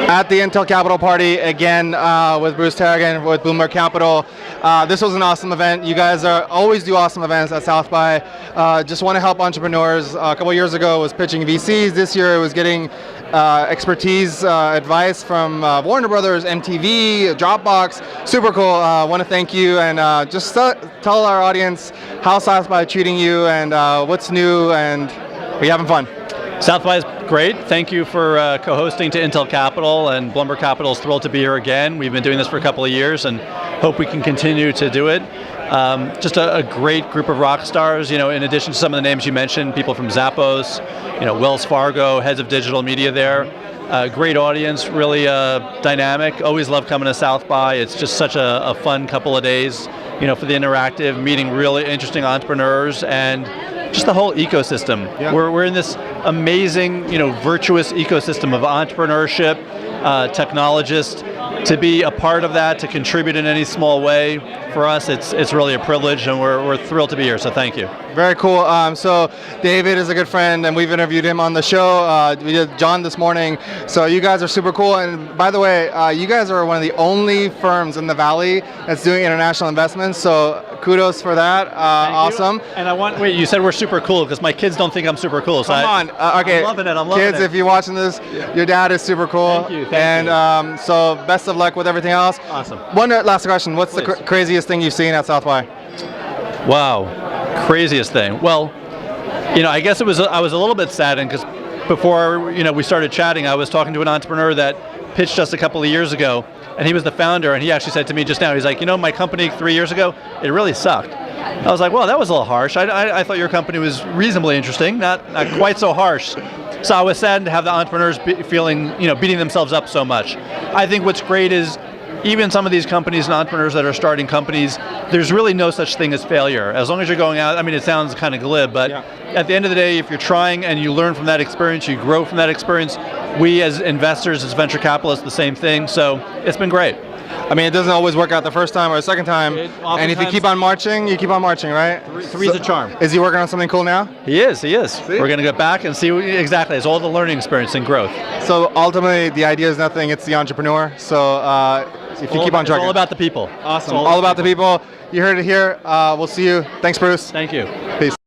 At the Intel Capital Party again with Bruce Taragin with Blumberg Capital. This was an awesome event. You guys always do awesome events at South by. Just want to help entrepreneurs. A couple years ago it was pitching VCs. This year it was getting expertise, advice from Warner Brothers, MTV, Dropbox. Super cool. Want to thank you and just tell our audience how South by is treating you and what's new, and are you having fun? South by is great. Thank you for co-hosting to Intel Capital, and Blumberg Capital is thrilled to be here again. We've been doing this for a couple of years and hope we can continue to do it. Just a great group of rock stars, in addition to some of the names you mentioned, people from Zappos, Wells Fargo, heads of digital media there. Great audience, really dynamic. Always love coming to South by. It's just such a fun couple of days, for the interactive, meeting really interesting entrepreneurs and just the whole ecosystem. Yeah. We're in this amazing, virtuous ecosystem of entrepreneurship, technologists. To be a part of that, to contribute in any small way, for us, it's really a privilege, and we're thrilled to be here. So thank you. Very cool. So David is a good friend, and we've interviewed him on the show. We did John this morning. So you guys are super cool. And by the way, you guys are one of the only firms in the Valley that's doing international investments. So kudos for that. Awesome. And wait, you said we're super cool because my kids don't think I'm super cool. So Come on. Okay. I'm loving it. I'm loving kids, it. If you're watching this, your dad is super cool. Thank you. Thank you. So best of luck with everything else. Awesome. One last question. What's the craziest thing you've seen at South by? Wow, craziest thing. Well, I guess I was a little bit saddened because before we started chatting, I was talking to an entrepreneur that pitched us a couple of years ago, and he was the founder, and he actually said to me just now, he's like, my company 3 years ago, it really sucked. I was like, well, that was a little harsh. I thought your company was reasonably interesting, not quite so harsh. So I was saddened to have the entrepreneurs beating themselves up so much. I think what's great is even some of these companies and entrepreneurs that are starting companies, there's really no such thing as failure. As long as you're going out, it sounds kind of glib, but at the end of the day, if you're trying and you learn from that experience, you grow from that experience. We as investors, as venture capitalists, the same thing. So it's been great. It doesn't always work out the first time or the second time, and if you keep on marching, you keep on marching, right? Three's a charm. Is he working on something cool now? He is. See? We're going to get back and see exactly. It's all the learning experience and growth. So ultimately, the idea is nothing, it's the entrepreneur. So if you keep on trucking. It's all about the people. Awesome. All about the people. You heard it here. We'll see you. Thanks, Bruce. Thank you. Peace.